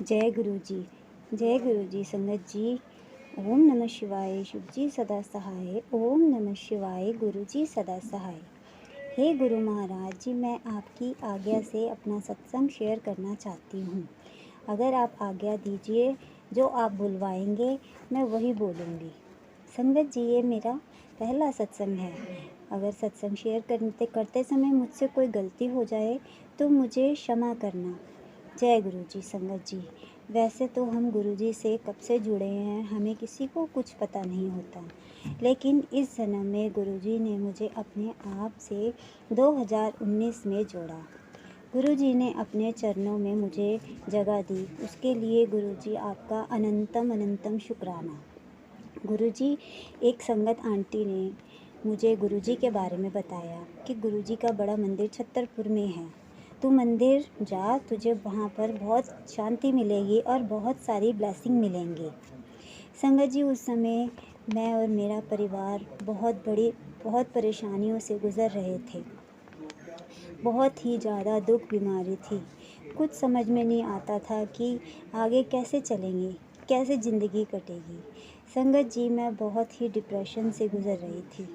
जय गुरु जी। जय गुरु जी। संगत जी, ओम नमः शिवाय। शिव जी सदा सहाय। ओम नमः शिवाय। गुरु जी सदा सहाय। हे गुरु महाराज जी, मैं आपकी आज्ञा से अपना सत्संग शेयर करना चाहती हूँ। अगर आप आज्ञा दीजिए, जो आप बुलवाएंगे मैं वही बोलूँगी। संगत जी, ये मेरा पहला सत्संग है। अगर सत्संग शेयर करते समय मुझसे कोई गलती हो जाए तो मुझे क्षमा करना। जय गुरु जी। संगत जी, वैसे तो हम गुरु जी से कब से जुड़े हैं, हमें किसी को कुछ पता नहीं होता, लेकिन इस जन्म में गुरु जी ने मुझे अपने आप से 2019 में जोड़ा। गुरु जी ने अपने चरणों में मुझे जगह दी, उसके लिए गुरु जी आपका अनंतम अनंतम शुक्राना। गुरु जी, एक संगत आंटी ने मुझे गुरु जी के बारे में बताया कि गुरु जी का बड़ा मंदिर छतरपुर में है। तू मंदिर जा, तुझे वहाँ पर बहुत शांति मिलेगी और बहुत सारी ब्लेसिंग मिलेंगी। संगत जी, उस समय मैं और मेरा परिवार बहुत परेशानियों से गुज़र रहे थे। बहुत ही ज़्यादा दुख बीमारी थी। कुछ समझ में नहीं आता था कि आगे कैसे चलेंगे, कैसे ज़िंदगी कटेगी। संगत जी, मैं बहुत ही डिप्रेशन से गुज़र रही थी।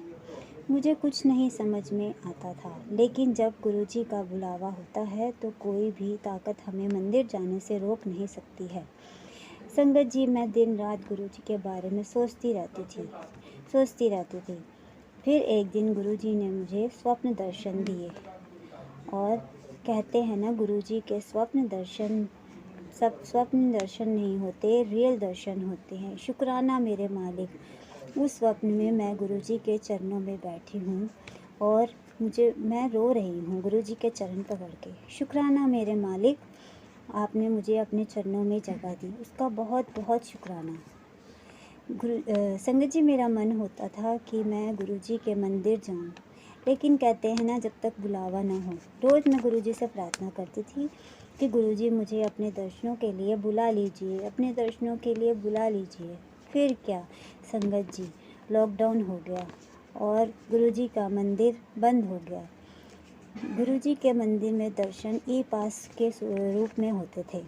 मुझे कुछ नहीं समझ में आता था, लेकिन जब गुरु जी का बुलावा होता है तो कोई भी ताकत हमें मंदिर जाने से रोक नहीं सकती है। संगत जी, मैं दिन रात गुरु जी के बारे में सोचती रहती थी। फिर एक दिन गुरु जी ने मुझे स्वप्न दर्शन दिए, और कहते हैं ना, गुरु जी के स्वप्न दर्शन सब स्वप्न दर्शन नहीं होते, रियल दर्शन होते हैं। शुक्राना मेरे मालिक। उस स्वप्न में मैं गुरुजी के चरणों में बैठी हूँ और मैं रो रही हूँ गुरुजी के चरण पकड़ के। शुक्राना मेरे मालिक, आपने मुझे अपने चरणों में जगह दी, उसका बहुत बहुत शुक्राना। संगत जी, मेरा मन होता था कि मैं गुरुजी के मंदिर जाऊँ, लेकिन कहते हैं ना, जब तक बुलावा ना हो। रोज़ मैं गुरुजी से प्रार्थना करती थी कि गुरुजी मुझे अपने दर्शनों के लिए बुला लीजिए। फिर क्या संगत जी, लॉकडाउन हो गया और गुरुजी का मंदिर बंद हो गया। गुरुजी के मंदिर में दर्शन ई पास के रूप में होते थे।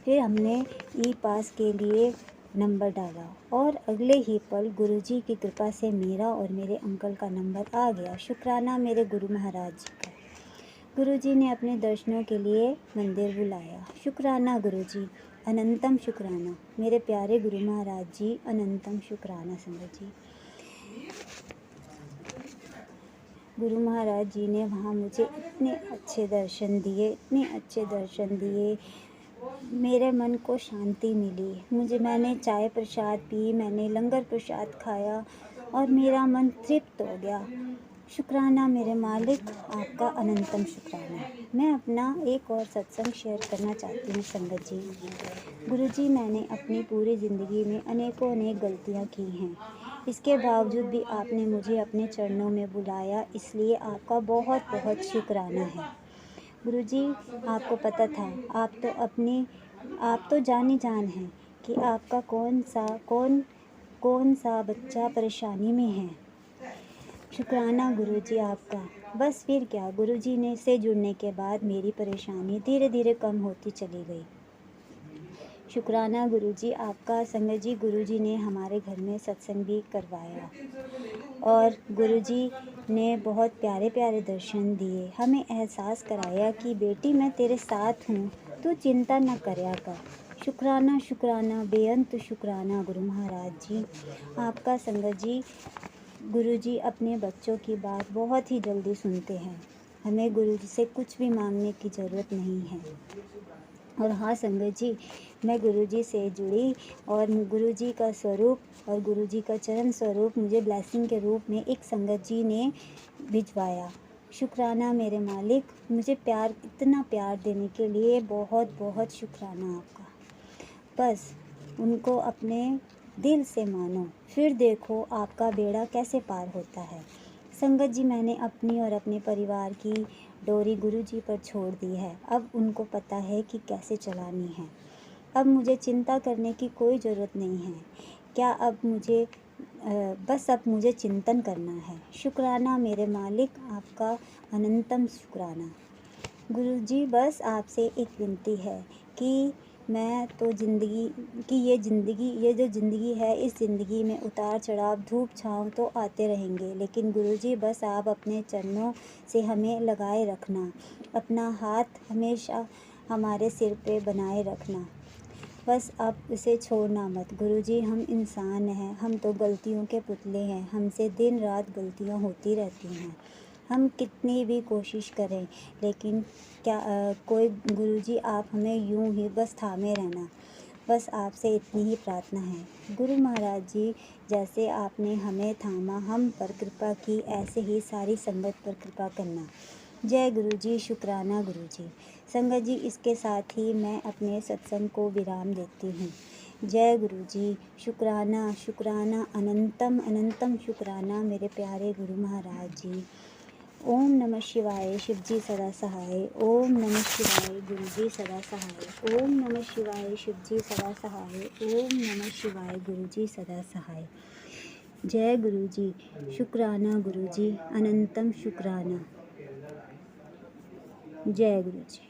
फिर हमने ई पास के लिए नंबर डाला और अगले ही पल गुरुजी की कृपा से मेरा और मेरे अंकल का नंबर आ गया। शुक्राना मेरे गुरु महाराज जी का। गुरुजी ने अपने दर्शनों के लिए मंदिर बुलाया। शुक्राना गुरुजी, अनंतम शुक्राना मेरे प्यारे गुरु महाराज जी, अनंतम शुक्राना। संगत जी, गुरु महाराज जी ने वहाँ मुझे इतने अच्छे दर्शन दिए, मेरे मन को शांति मिली। मैंने चाय प्रसाद पी, मैंने लंगर प्रसाद खाया और मेरा मन तृप्त हो गया। शुक्राना मेरे मालिक, आपका अनंतम शुक्राना। मैं अपना एक और सत्संग शेयर करना चाहती हूँ। संगत जी, गुरुजी, मैंने अपनी पूरी ज़िंदगी में अनेक गलतियाँ की हैं। इसके बावजूद भी आपने मुझे अपने चरणों में बुलाया, इसलिए आपका बहुत बहुत शुक्राना है। गुरुजी, आपको पता था, आप तो जानी जान हैं कि आपका कौन सा बच्चा परेशानी में है। शुक्राना गुरुजी आपका। बस फिर क्या, गुरुजी ने से जुड़ने के बाद मेरी परेशानी धीरे धीरे कम होती चली गई। शुक्राना गुरुजी आपका। संगत जी, गुरुजी ने हमारे घर में सत्संग भी करवाया और गुरुजी ने बहुत प्यारे प्यारे दर्शन दिए। हमें एहसास कराया कि बेटी, मैं तेरे साथ हूँ, तू चिंता न करया कर। शुक्राना शुक्राना बेअंत शुक्राना गुरु महाराज जी आपका। संगत जी, गुरुजी अपने बच्चों की बात बहुत ही जल्दी सुनते हैं। हमें गुरुजी से कुछ भी मांगने की ज़रूरत नहीं है। और हाँ संगत जी, मैं गुरुजी से जुड़ी और गुरुजी का स्वरूप और गुरुजी का चरण स्वरूप मुझे ब्लेसिंग के रूप में एक संगत जी ने भिजवाया। शुक्राना मेरे मालिक, मुझे इतना प्यार देने के लिए बहुत बहुत शुक्राना आपका। बस उनको अपने दिल से मानो, फिर देखो आपका बेड़ा कैसे पार होता है। संगत जी, मैंने अपनी और अपने परिवार की डोरी गुरुजी पर छोड़ दी है। अब उनको पता है कि कैसे चलानी है। अब मुझे चिंता करने की कोई ज़रूरत नहीं है। अब मुझे चिंतन करना है। शुक्राना मेरे मालिक, आपका अनंतम शुक्राना। गुरुजी, बस आपसे एक विनती है कि मैं तो ज़िंदगी कि ये जो ज़िंदगी है, इस ज़िंदगी में उतार चढ़ाव, धूप छाँव तो आते रहेंगे, लेकिन गुरुजी बस आप अपने चरणों से हमें लगाए रखना, अपना हाथ हमेशा हमारे सिर पे बनाए रखना, बस आप इसे छोड़ना मत। गुरुजी हम इंसान हैं, हम तो गलतियों के पुतले हैं, हमसे दिन रात गलतियाँ होती रहती हैं, हम कितनी भी कोशिश करें, लेकिन कोई गुरुजी आप हमें यूं ही बस थामे रहना, बस आपसे इतनी ही प्रार्थना है। गुरु महाराज जी, जैसे आपने हमें थामा, हम पर कृपा की, ऐसे ही सारी संगत पर कृपा करना। जय गुरु जी, शुक्राना गुरु जी। संगत जी, इसके साथ ही मैं अपने सत्संग को विराम देती हूँ। जय गुरु जी, शुक्राना शुक्राना, अनंतम अनंतम शुक्राना मेरे प्यारे गुरु महाराज जी। ओम नमः शिवाय, शिव जी सदा सहाय। ओम नमः शिवाय, गुरु जी सदा सहाय। ओम नमः शिवाय, शिव जी सदा सहाय। ओम नमः शिवाय, गुरु जी सदा सहाय। जय गुरु जी, शुक्राना गुरु जी, अनंतम शुक्राना। जय गुरु जी।